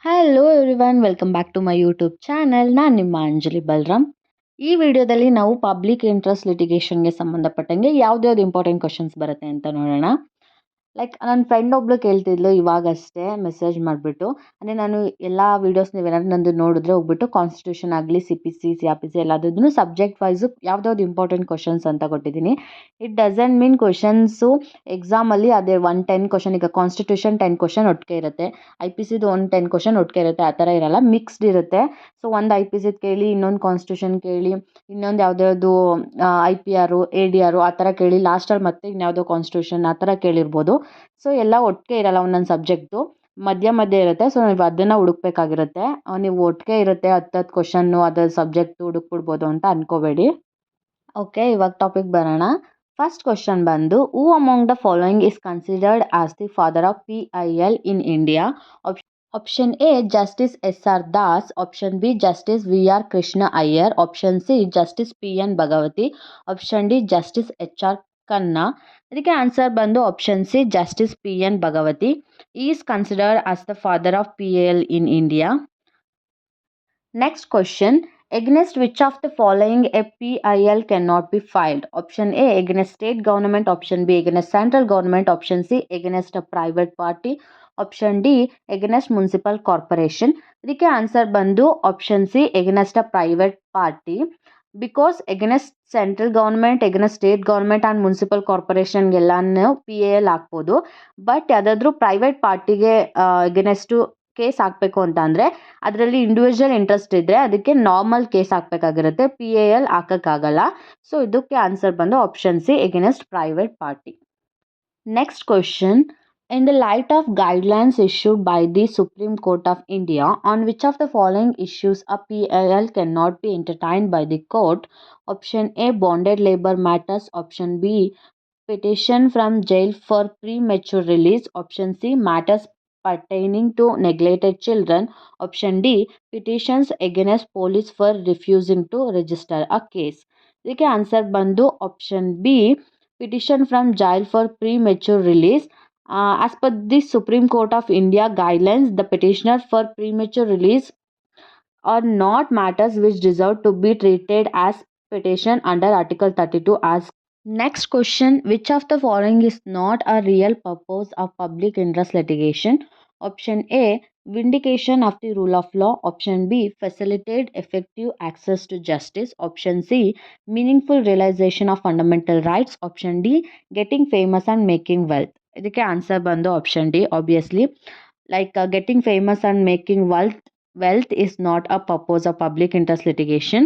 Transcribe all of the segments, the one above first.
Hello everyone, welcome back to my YouTube channel. ನಾನು ನಿಮ್ಮ ಅಂಜಲಿ ಬಲ್ರಾಮ್. ಈ ವಿಡಿಯೋದಲ್ಲಿ ನಾವು ಪಬ್ಲಿಕ್ ಇಂಟ್ರೆಸ್ಟ್ ಲಿಟಿಗೇಷನ್ಗೆ ಸಂಬಂಧಪಟ್ಟಂಗೆ ಯಾವ್ದ್ಯಾವ್ದು ಇಂಪಾರ್ಟೆಂಟ್ ಕ್ವಶನ್ಸ್ ಬರುತ್ತೆ ಅಂತ ನೋಡೋಣ. ಲೈಕ್ ನನ್ನ ಫ್ರೆಂಡ್ ಒಬ್ಳು ಕೇಳ್ತಿದ್ಲು ಇವಾಗಷ್ಟೇ ಮೆಸೇಜ್ ಮಾಡಿಬಿಟ್ಟು. ಅಂದರೆ ನಾನು ಎಲ್ಲ ವೀಡಿಯೋಸ್ ನೀವೇನಾದ್ರು ನಂದು ನೋಡಿದ್ರೆ ಹೋಗ್ಬಿಟ್ಟು ಕಾನ್ಸ್ಟಿಟ್ಯೂಷನ್ ಆಗಲಿ, CPC, CRPC ಎಲ್ಲದನ್ನು ಸಬ್ಜೆಕ್ಟ್ ವೈಸು ಯಾವ್ದಾವ್ದು ಇಂಪಾರ್ಟೆಂಟ್ ಕ್ವಶನ್ಸ್ ಅಂತ ಕೊಟ್ಟಿದ್ದೀನಿ. ಇಟ್ ಡಸಂಟ್ ಮೀನ್ ಕ್ವಶನ್ಸು ಎಕ್ಸಾಮಲ್ಲಿ ಅದೇ 110 ಕ್ವಶನ್, ಈಗ ಕಾನ್ಸ್ಟಿಟ್ಯೂಷನ್ 10 ಕ್ವಶನ್ ಒಟ್ಟಿಗೆ ಇರುತ್ತೆ, IPCದು ಒಂದು 10 ಕ್ವಶನ್ ಒಟ್ಟಿಗೆ ಇರುತ್ತೆ, ಆ ಥರ ಇರಲ್ಲ, ಮಿಕ್ಸ್ಡ್ ಇರುತ್ತೆ. ಸೊ ಒಂದು IPCದು ಕೇಳಿ, ಇನ್ನೊಂದು ಕಾನ್ಸ್ಟಿಟ್ಯೂಷನ್ ಕೇಳಿ, ಇನ್ನೊಂದು ಯಾವುದ್ಯಾವುದು IPR, ADR ಆ ಥರ ಕೇಳಿ, ಲಾಸ್ಟಲ್ಲಿ ಮತ್ತೆ ಇನ್ಯಾವುದೋ ಕಾನ್ಸ್ಟಿಟ್ಯೂಷನ್ ಆ ಥರ ಕೇಳಿರ್ಬೋದು. ಸೊ ಎಲ್ಲ ಒಟ್ಟಿಗೆ ಇರಲ್ಲ, ಒಂದೊಂದು ಸಬ್ಜೆಕ್ಟು ಮಧ್ಯ ಮಧ್ಯೆ ಇರುತ್ತೆ. ಸೊ ನೀವು ಅದನ್ನು ಹುಡುಕ್ಬೇಕಾಗಿರುತ್ತೆ. ನೀವು ಒಟ್ಟಿಗೆ ಇರುತ್ತೆ 10 ಕ್ವಶನ್ನು, ಅದರ ಸಬ್ಜೆಕ್ಟು ಹುಡುಕ್ಬಿಡ್ಬೋದು ಅಂತ ಅನ್ಕೋಬೇಡಿ. ಓಕೆ, ಇವಾಗ ಟಾಪಿಕ್ ಬರೋಣ. ಫಸ್ಟ್ ಕ್ವಶನ್ ಬಂದು, who among the following is considered as the father of PIL in India? Option A justice SR Das, option B justice VR Krishna Iyer, option C justice PN Bhagwati, option D justice HR Khanna. ಇದಕ್ಕೆ answer ಬಂದು option C justice PN Bhagwati is considered as the father of PIL in India. Next question, against which of the following a PIL cannot be filed? Option A against state government, option B against central government, option C against a private party, option D against municipal corporation. ಇದಕ್ಕೆ answer ಬಂದು option C against a private party. Because against central government, against state government and municipal ಕಾರ್ಪೊರೇಷನ್ಗೆಲ್ಲನೂ PIL ಹಾಕ್ಬೋದು. But ಯಾವುದಾದ್ರೂ private ಪಾರ್ಟಿಗೆ against case ಹಾಕಬೇಕು ಅಂತ ಅಂದರೆ ಅದರಲ್ಲಿ ಇಂಡಿವಿಜುವಲ್ ಇಂಟ್ರೆಸ್ಟ್ ಇದ್ದರೆ ಅದಕ್ಕೆ ನಾರ್ಮಲ್ ಕೇಸ್ ಹಾಕಬೇಕಾಗಿರುತ್ತೆ, PIL ಹಾಕೋಕ್ಕಾಗಲ್ಲ. ಸೊ ಇದಕ್ಕೆ ಆನ್ಸರ್ ಬಂದು option C against private party. Next question, in the light of guidelines issued by the Supreme Court of India, on which of the following issues a PIL cannot be entertained by the court? Option A bonded labor matters, option B petition from jail for premature release, option C matters pertaining to neglected children, option D petitions against police for refusing to register a case. ಇದಕ್ಕೆ answer ಬಂದು option B petition from jail for premature release. As per the Supreme Court of India guidelines, the petitioner for premature release are not matters which deserve to be treated as petition under Article 32 as. Next question, which of the following is not a real purpose of public interest litigation? Option A vindication of the rule of law, option B facilitate effective access to justice, option C meaningful realization of fundamental rights, option D getting famous and making wealth. ಇದಕ್ಕೆ answer ಬಂದು option D. Obviously like getting famous and making wealth is not a purpose of public interest litigation.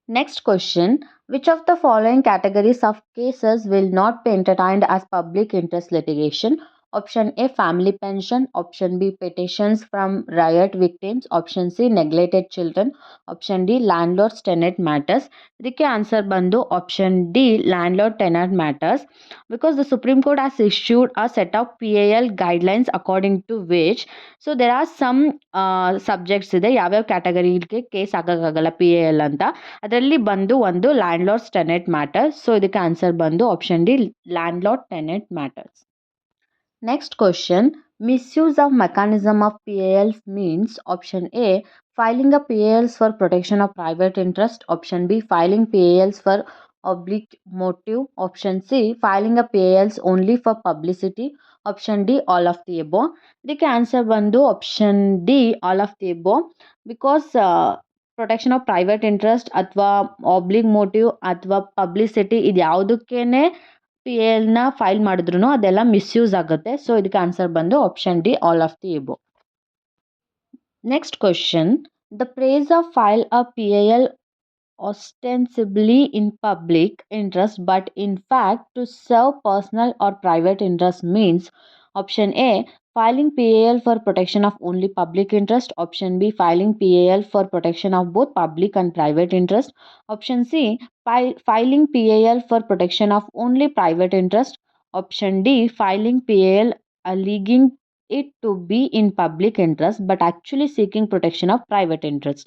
Next question, which of the following categories of cases will not be entertained as public interest litigation? Option A family pension, option B petitions from riot victims, option C neglected children, option D landlords tenant matters. ಇದಕ್ಕೆ answer ಬಂದು option D landlord tenant matters, because the Supreme Court has issued a set of PIL guidelines according to which, so there are some subjects ಇದೆ ಯಾವ್ಯಾವ ಕ್ಯಾಟಗರಿಗೆ case ಹಾಕೋಕ್ಕಾಗಲ್ಲ PIL ಅಂತ. ಅದರಲ್ಲಿ ಬಂದು ಒಂದು ಲ್ಯಾಂಡ್ಲಾರ್ಡ್ಸ್ tenant matters. So ಇದಕ್ಕೆ answer ಬಂದು option D landlord tenant matters. Next question, misuse of mechanism of PILs means? Option A filing a PILs for protection of private interest, option B filing PILs for oblique motive, option C filing a PILs only for publicity, option D all of the above. ಇದಕ್ಕೆ answer ಬಂದು option D all of the above, because protection of private interest ಅಥವಾ ಆಬ್ಲಿಗ್ motive ಅಥವಾ publicity ಇದು ಯಾವುದಕ್ಕೇನೆ PILನ file ಮಾಡಿದ್ರು ಅದೆಲ್ಲ misuse ಆಗುತ್ತೆ. So ಇದಕ್ಕೆ answer ಬಂದು option D all of the above. Next question, the praise of file a PIL ostensibly in public interest but in fact to serve personal or private interest means? Option A filing PIL for protection of only public interest, option B filing PIL for protection of both public and private interest, option C filing PIL for protection of only private interest, option D filing PIL alleging it to be in public interest but actually seeking protection of private interest.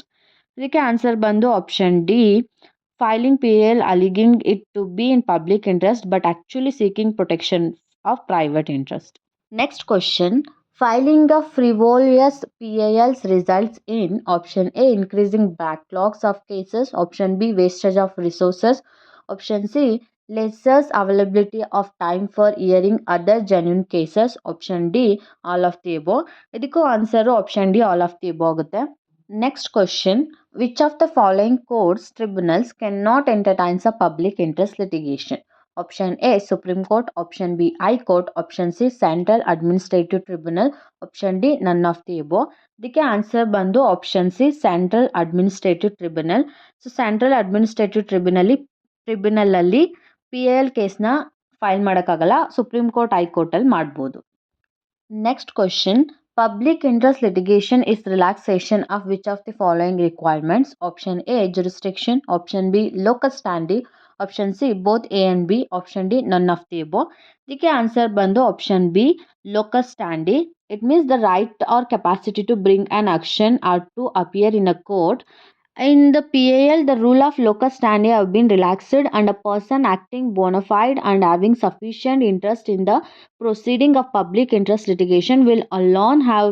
ಇದಕ್ಕೆ answer ಬಂದು option D filing PIL alleging it to be in public interest but actually seeking protection of private interest. Next question, Filing of frivolous PALs results in option A increasing backlogs of cases, option B wastage of resources, option C lesser availability of time for hearing other genuine cases, option D all of the above. ಇದಕ್ಕೂ answer option D all of the above ಆಗುತ್ತೆ. Next question, which of the following courts tribunals cannot entertain a public interest litigation? Option A Supreme Court, option B High Court, option C Central Administrative Tribunal, option D none of the above. ಇದಕ್ಕೆ answer ಬಂದು option C central administrative tribunal. So central administrative tribunal ಅಲ್ಲಿ PIL ಕೇಸ್ನ file ಮಾಡೋಕ್ಕಾಗಲ್ಲ, supreme court ಹೈಕೋರ್ಟಲ್ಲಿ ಮಾಡ್ಬೋದು. Next question, public interest litigation is relaxation of which of the following requirements? Option A jurisdiction, option B locus standi, option C both A and B, option D none of the above. ಇದಕ್ಕೆ answer ಬಂದು option B locus standi. It means the right or capacity to bring an action or to appear in a court. In the PIL, the rule of locus standi have been relaxed and a person acting bona fide and having sufficient interest in the proceeding of public interest litigation will alone have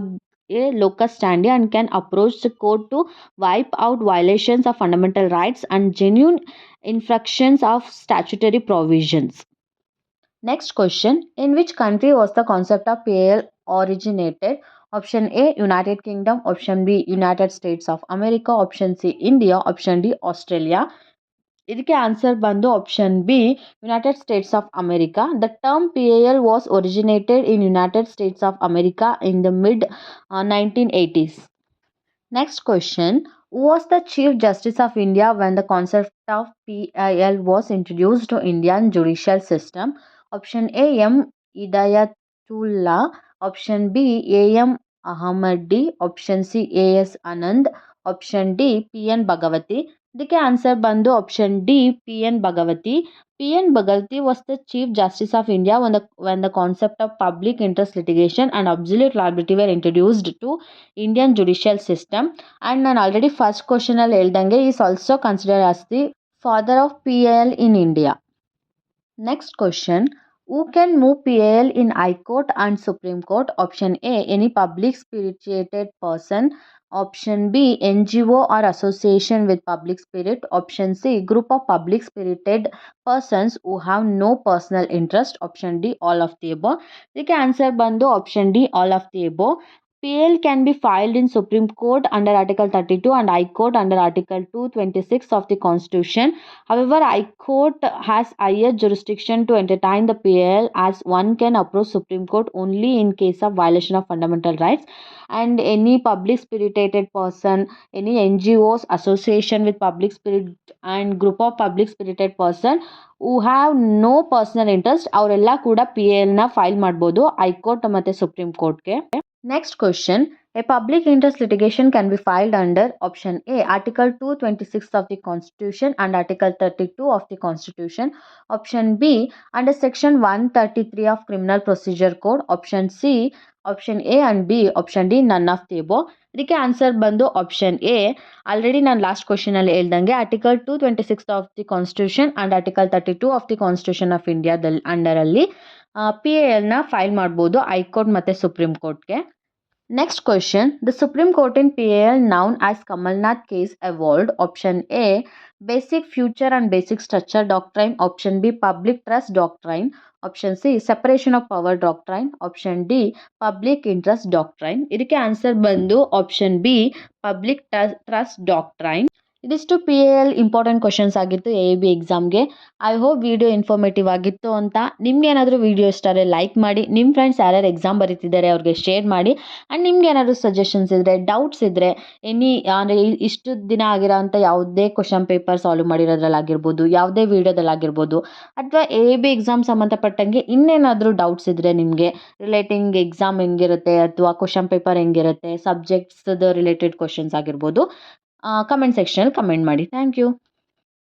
a locus standi and can approach the court to wipe out violations of fundamental rights and genuine infractions of statutory provisions. Next question, in which country was the concept of PIL originated? Option A United Kingdom, option B United States of America, option C India, option D Australia. ಇದಕ್ಕೆ answer ಬಂದು option be united States of America. The term PIL was originated in United States of America in the mid 1980s. Next question, who was the Chief Justice of India when the concept of PIL was introduced to Indian judicial system? Option A M Hidayatullah, option B AM Ahmadi, option C AS Anand, option D PN Bhagavati. ಇದಕ್ಕೆ answer ಬಂದು option D PN Bhagavati. PN Bhagavati was the Chief Justice of India when the concept of public interest litigation and absolute liability were introduced to Indian judicial system. And ನಾನು already first ಕ್ವಶನಲ್ಲಿ ಹೇಳ್ದಂಗೆ is also considered as the father of PIL in India. Next question, who can move PIL in High Court and Supreme Court? Option A any public spirited person, option B NGO or association with public spirit, option C group of public spirited persons who have no personal interest, option D all of the above. ಇದಕ್ಕೆ answer ಬಂದು option D all of the above. PIL can be filed in Supreme Court under Article 32 and High Court under Article 226 of the Constitution. However, High Court has higher jurisdiction to entertain the PIL as one can approach Supreme Court only in case of violation of fundamental rights, and any public spirited person, any NGOs, association with public spirit and group of public spirited person who have no personal interest ಅವರೆಲ್ಲ ಕೂಡ PILನ file ಮಾಡ್ಬೋದು high court ಮತ್ತು supreme ಕೋರ್ಟ್ಗೆ. Next question, a public interest litigation can be filed under option A Article 226 of the Constitution and Article 32 of the Constitution, option B under Section 133 of Criminal Procedure Code, option C option A and B, option D none of the above. ಇದಕ್ಕೆ answer ಬಂದು option A. Already ನಾನು last ಕ್ವಶನಲ್ಲಿ ಹೇಳ್ದಂಗೆ article 226 of the constitution and article 32 of the constitution of ಇಂಡಿಯಾದಲ್ಲಿ ಅಂಡರಲ್ಲಿ PILನ file ಮಾಡ್ಬೋದು high court ಮತ್ತು supreme ಕೋರ್ಟ್ಗೆ. Next question, the Supreme Court in PIL known as Kamalnath case evolved. Option A basic future and basic structure doctrine, option B public trust doctrine, option C separation of power doctrine, option D public interest doctrine. ಇದಕ್ಕೆ answer ಬಂದು option B public trust doctrine. ಇದಿಷ್ಟು PIL important questions ಆಗಿತ್ತು AAB ಎಕ್ಸಾಮ್ಗೆ. I hope video informative ಆಗಿತ್ತು ಅಂತ. ನಿಮ್ಗೆ ಏನಾದರೂ video ಇಷ್ಟ ಆದರೆ ಲೈಕ್ ಮಾಡಿ, ನಿಮ್ಮ ಫ್ರೆಂಡ್ಸ್ ಯಾರ್ಯಾರು ಎಕ್ಸಾಮ್ ಬರೀತಿದ್ದಾರೆ ಅವ್ರಿಗೆ ಶೇರ್ ಮಾಡಿ. ಆ್ಯಂಡ್ ನಿಮ್ಗೆ ಏನಾದರೂ ಸಜೆಷನ್ಸ್ ಇದ್ದರೆ, ಡೌಟ್ಸ್ ಇದ್ದರೆ, ಅಂದರೆ ಇಷ್ಟು ದಿನ ಆಗಿರೋ ಅಂಥ ಯಾವುದೇ ಕ್ವಶನ್ ಪೇಪರ್ ಸಾಲ್ವ್ ಮಾಡಿರೋದ್ರಲ್ಲಾಗಿರ್ಬೋದು, ಯಾವುದೇ ವಿಡಿಯೋದಲ್ಲಾಗಿರ್ಬೋದು, ಅಥವಾ AAB ಎಕ್ಸಾಮ್ ಸಂಬಂಧಪಟ್ಟಂಗೆ ಇನ್ನೇನಾದರೂ ಡೌಟ್ಸ್ ಇದ್ದರೆ ನಿಮಗೆ ರಿಲೇಟಿಂಗ್ ಎಕ್ಸಾಮ್ ಹೆಂಗಿರುತ್ತೆ ಅಥವಾ ಕ್ವಶನ್ ಪೇಪರ್ ಹೆಂಗಿರುತ್ತೆ, ಸಬ್ಜೆಕ್ಟ್ಸ್ದು ರಿಲೇಟೆಡ್ ಕ್ವಶನ್ಸ್ ಆಗಿರ್ಬೋದು, ಕಮೆಂಟ್ ಸೆಕ್ಷನಲ್ಲಿ ಕಮೆಂಟ್ ಮಾಡಿ. Thank you.